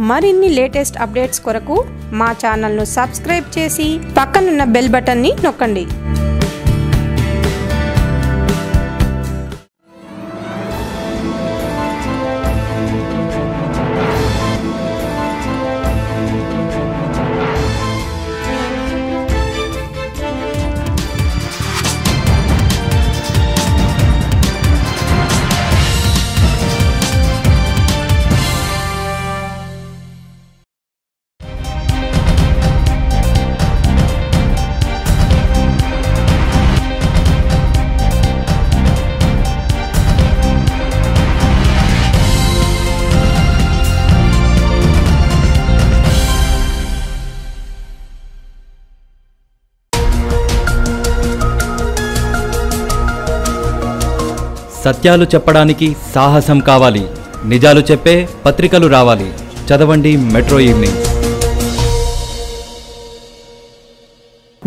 మరిన్ని latest updates కొరకు మా ఛానల్ను సబ్స్క్రైబ్ చేసి పక్కనున్న బెల్ బటన్ని నొక్కండి. సత్యాలు చెప్పడానికి సాహసం కావాలి. నిజాలు చెప్పే పత్రికలు రావాలి. చదవండి మెట్రో ఈవినింగ్.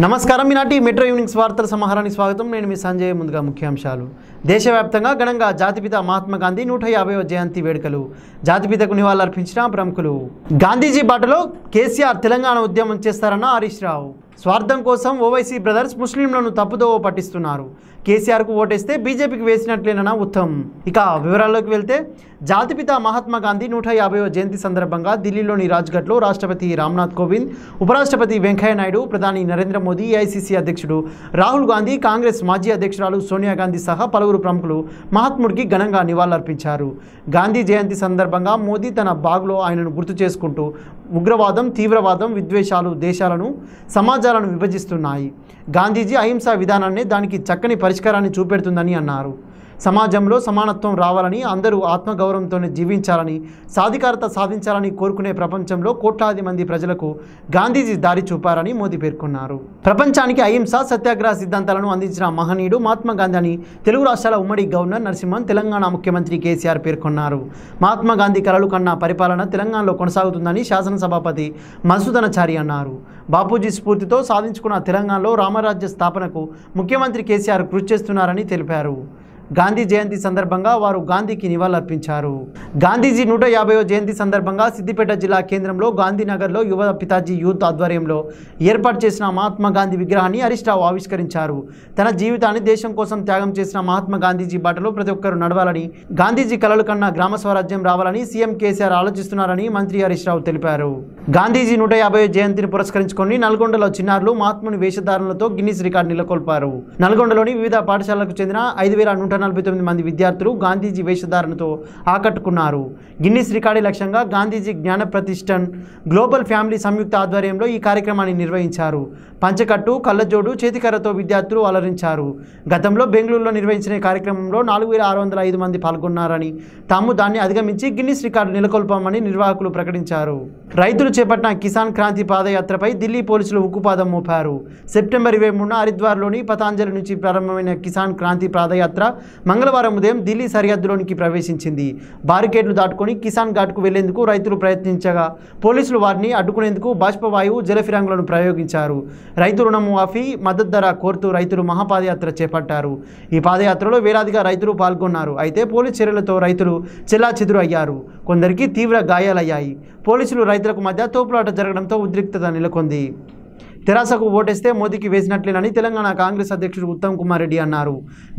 నమస్కారం. ఈనాటి మెట్రో ఈవినింగ్స్ వార్తల సమాహారానికి స్వాగతం. నేను మీ సంజయ్. ముందుగా ముఖ్యాంశాలు. దేశవ్యాప్తంగా ఘనంగా జాతిపిత మహాత్మా గాంధీ 150వ జయంతి వేడుకలు. జాతిపితకు నివాళులర్పించిన ప్రముఖులు. గాంధీజీ బాటలో కేసీఆర్ తెలంగాణ ఉద్యమం చేస్తారన్న హరీష్ రావు. స్వార్థం కోసం ఓవైసీ బ్రదర్స్ ముస్లింలను తప్పుదోవ పట్టిస్తున్నారు. కేసీఆర్కు ఓటేస్తే బీజేపీకి వేసినట్లేనన్న ఉత్తమ్. ఇక వివరాల్లోకి వెళ్తే, జాతిపిత మహాత్మా గాంధీ 150వ జయంతి సందర్భంగా ఢిల్లీలోని రాజ్ఘాట్లో రాష్ట్రపతి రామ్నాథ్ కోవింద్, ఉపరాష్ట్రపతి వెంకయ్య నాయుడు, ప్రధాని నరేంద్ర మోదీ, ఏఐసీసీ అధ్యక్షుడు రాహుల్ గాంధీ, కాంగ్రెస్ మాజీ అధ్యక్షురాలు సోనియా గాంధీ సహా పలువురు ప్రముఖులు మహాత్ముడికి ఘనంగా నివాళులర్పించారు. గాంధీ జయంతి సందర్భంగా మోదీ తన బాగ్లో ఆయనను గుర్తు చేసుకుంటూ, ఉగ్రవాదం, తీవ్రవాదం, విద్వేషాలు దేశాలను, సమాజాలను విభజిస్తున్నాయి. గాంధీజీ అహింసా విధానాన్ని దానికి చక్కని పరిష్కారాన్ని చూపెడుతుందని అన్నారు. సమాజంలో సమానత్వం రావాలని, అందరూ ఆత్మగౌరవంతోనే జీవించాలని, సాధికారత సాధించాలని కోరుకునే ప్రపంచంలో కోట్లాది మంది ప్రజలకు గాంధీజీ దారి చూపారని మోదీ పేర్కొన్నారు. ప్రపంచానికి అహింస, సత్యాగ్రహ సిద్ధాంతాలను అందించిన మహనీయుడు మహాత్మా గాంధీ అని తెలుగు రాష్ట్రాల ఉమ్మడి గవర్నర్ నరసింహన్, తెలంగాణ ముఖ్యమంత్రి కేసీఆర్ పేర్కొన్నారు. మహాత్మా గాంధీ కలలు కన్న పరిపాలన తెలంగాణలో కొనసాగుతుందని శాసనసభాపతి మధుసూదనాచారి అన్నారు. బాపూజీ స్ఫూర్తితో సాధించుకున్న తెలంగాణలో రామరాజ్య స్థాపనకు ముఖ్యమంత్రి కేసీఆర్ కృషి చేస్తున్నారని తెలిపారు. గాంధీ జయంతి సందర్భంగా వారు గాంధీకి నివాళులర్పించారు. గాంధీజీ 150వ జయంతి సందర్భంగా సిద్దిపేట జిల్లా కేంద్రంలో గాంధీనగర్లో యువ పితాజీ యూత్ ఆధ్వర్యంలో ఏర్పాటు చేసిన మహాత్మా గాంధీ విగ్రహాన్ని హరీష్ రావు ఆవిష్కరించారు. తన జీవితాన్ని దేశం కోసం త్యాగం చేసిన మహాత్మా గాంధీజీ బాటలో ప్రతి ఒక్కరూ నడవాలని, గాంధీజీ కలలు కన్నా గ్రామ స్వరాజ్యం రావాలని సీఎం కేసీఆర్ ఆలోచిస్తున్నారని మంత్రి హరీష్ రావు తెలిపారు. గాంధీజీ 150వ జయంతిని పురస్కరించుకొని నల్గొండలో చిన్నారులు మహాత్ముని వేషధారణలతో గిన్నిస్ రికార్డు నెలకొల్పారు. నల్గొండలోని వివిధ పాఠశాలలకు చెందిన 5149 మంది విద్యార్థులు గాంధీజీ వేషధారణతో ఆకట్టుకున్నారు. గిన్నిస్ రికార్డు లక్ష్యంగా గాంధీజీ జ్ఞాన ప్రతిష్టన్ గ్లోబల్ ఫ్యామిలీ సంయుక్త ఆధ్వర్యంలో ఈ కార్యక్రమాన్ని నిర్వహించారు. పంచకట్టు, కళ్ళజోడు, చేతికర్రతో విద్యార్థులు అలరించారు. గతంలో బెంగళూరులో నిర్వహించిన కార్యక్రమంలో 4605 మంది పాల్గొన్నారని, తాము దాన్ని అధిగమించి గిన్నిస్ రికార్డు నెలకొల్పామని నిర్వాహకులు ప్రకటించారు. రైతులు చేపట్టిన కిసాన్ క్రాంతి పాదయాత్రపై ఢిల్లీ పోలీసులు ఉక్కుపాదం మోపారు. సెప్టెంబర్ 23న హరిద్వార్లోని పతాంజలి నుంచి ప్రారంభమైన కిసాన్ క్రాంతి పాదయాత్ర మంగళవారం ఉదయం ఢిల్లీ సరిహద్దులోనికి ప్రవేశించింది. బారికేడ్లు దాటుకొని కిసాన్ ఘాట్కు వెళ్లేందుకు రైతులు ప్రయత్నించగా పోలీసులు వారిని అడ్డుకునేందుకు బాష్పవాయువు, జలఫిరంగులను ప్రయోగించారు. రైతు రుణమాఫీ, మద్దతు ధర కోరుతూ రైతులు మహాపాదయాత్ర చేపట్టారు. ఈ పాదయాత్రలో వేలాదిగా రైతులు పాల్గొన్నారు. అయితే పోలీసు చర్యలతో రైతులు చెల్లాచెదురు అయ్యారు. కొందరికి తీవ్ర గాయాలయ్యాయి. పోలీసులు రైతులకు మధ్య తోపులాట జరగడంతో ఉద్రిక్తత నెలకొంది. తెరాసకు ఓటేస్తే మోదీకి వేసినట్లేనని తెలంగాణ కాంగ్రెస్ అధ్యక్షుడు ఉత్తమ్ కుమార్ రెడ్డి అన్నారు.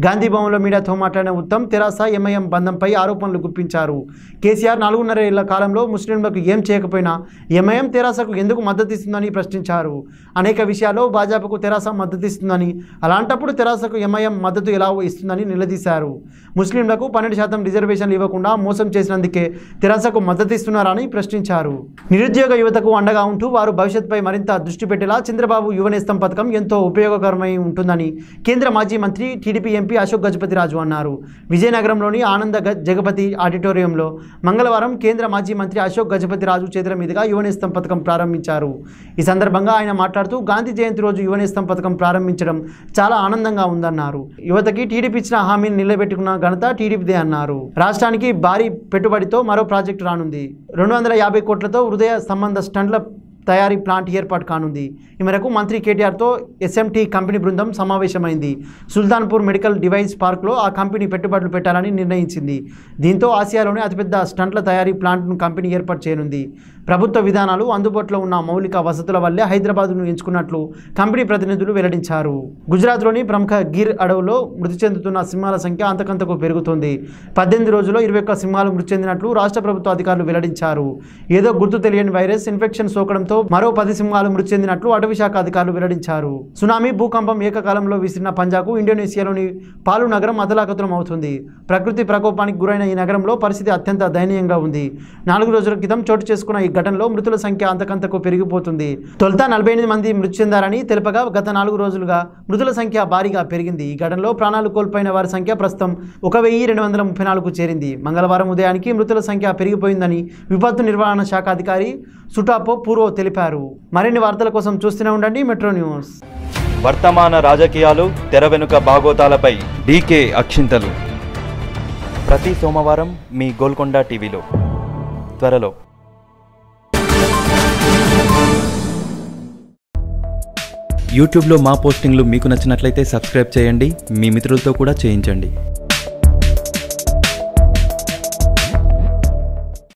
గాంధీ భవన్లో మీడియాతో మాట్లాడిన ఉత్తమ్, తెరాస ఎంఐఎం బంధంపై ఆరోపణలు గుప్పించారు. కేసీఆర్ 4.5 ఏళ్ల కాలంలో ముస్లింలకు ఏం చేయకపోయినా ఎంఐఎం తెరాసకు ఎందుకు మద్దతిస్తుందని ప్రశ్నించారు. అనేక విషయాల్లో భాజపాకు తెరాస మద్దతిస్తుందని, అలాంటప్పుడు తెరాసకు ఎంఐఎం మద్దతు ఎలా ఇస్తుందని నిలదీశారు. ముస్లింలకు 12% రిజర్వేషన్లు ఇవ్వకుండా మోసం చేసినందుకే తెరాసకు మద్దతిస్తున్నారని ప్రశ్నించారు. నిరుద్యోగ యువతకు అండగా ఉంటూ వారు భవిష్యత్తుపై మరింత దృష్టి పెట్టేలా చంద్రబాబు యువనేస్తం పథకం ఎంతో ఉపయోగకరమై ఉంటుందని కేంద్ర మాజీ మంత్రి టీడీపీ ఎంపీ అశోక్ గజపతిరాజు అన్నారు. విజయనగరంలోని ఆనంద జగపతి ఆడిటోరియంలో మంగళవారం కేంద్ర మాజీ మంత్రి అశోక్ గజపతిరాజు చేతుల మీదుగా యువనేస్తం పథకం ప్రారంభించారు. ఈ సందర్భంగా ఆయన మాట్లాడుతూ, గాంధీ జయంతి రోజు యువనేస్తం పథకం ప్రారంభించడం చాలా ఆనందంగా ఉందన్నారు. యువతకి టీడీపీ ఇచ్చిన హామీని నిలబెట్టుకున్న ఘనత టీడీపీదే అన్నారు. రాష్ట్రానికి భారీ పెట్టుబడితో మరో ప్రాజెక్టు రానుంది. 250 కోట్లతో హృదయ సంబంధ స్టంట్ల తయారీ ప్లాంట్ ఏర్పాటు కానుంది. ఈ మేరకు మంత్రి కేటీఆర్తో ఎస్ఎంటీ కంపెనీ బృందం సమావేశమైంది. సుల్తాన్పూర్ మెడికల్ డివైస్ పార్క్లో ఆ కంపెనీ పెట్టుబడులు పెట్టాలని నిర్ణయించింది. దీంతో ఆసియాలోనే అతిపెద్ద స్టంట్ల తయారీ ప్లాంట్ను కంపెనీ ఏర్పాటు చేయనుంది. ప్రభుత్వ విధానాలు, అందుబాటులో ఉన్న మౌలిక వసతుల వల్లే హైదరాబాద్ను ఎంచుకున్నట్లు కంపెనీ ప్రతినిధులు వెల్లడించారు. గుజరాత్లోని ప్రముఖ గిర్ అడవులో మృతి చెందుతున్న సింహాల సంఖ్య అంతకంతకు పెరుగుతోంది. 18 రోజుల్లో 21 సింహాలు మృతి చెందినట్లు రాష్ట్ర ప్రభుత్వ అధికారులు వెల్లడించారు. ఏదో గుర్తు తెలియని వైరస్ ఇన్ఫెక్షన్ సోకడంతో మరో 10 సింహాలు మృతి చెందినట్లు అటవీ శాఖ అధికారులు వెల్లడించారు. సునామీ, భూకంపం ఏకకాలంలో విసిరిన పంజాకు ఇండోనేషియాలోని పాలు నగరం అతలాకుతలం అవుతుంది. ప్రకృతి ప్రకోపానికి గురైన ఈ నగరంలో పరిస్థితి అత్యంత దయనీయంగా ఉంది. 4 రోజుల క్రితం చోటు చేసుకున్న ఈ ఘటనలో మృతుల సంఖ్య అంతకంతకు పెరిగిపోతుంది. తొలుత 48 మంది మృతి చెందారని తెలుపగా గత 4 రోజులుగా మృతుల సంఖ్య భారీగా పెరిగింది. ఈ ఘటనలో ప్రాణాలు కోల్పోయిన వారి సంఖ్య ప్రస్తుతం 1234కు చేరింది. మంగళవారం ఉదయానికి మృతుల సంఖ్య పెరిగిపోయిందని విపత్తు నిర్వహణ శాఖ అధికారి సుటాపో పూర్వో తెలిపారు. మరిన్ని వార్తల కోసం చూస్తూనే ఉండండి మెట్రో న్యూస్. వర్తమాన రాజకీయాలు, తెర వెనుక బాగోతాలపై డీకే అక్షింతలు ప్రతి సోమవారం మీ గోల్కొండ టీవీలో త్వరలో. యూట్యూబ్లో మా పోస్టింగ్లు మీకు నచ్చినట్లయితే సబ్స్క్రైబ్ చేయండి, మీ మిత్రులతో కూడా చేయించండి.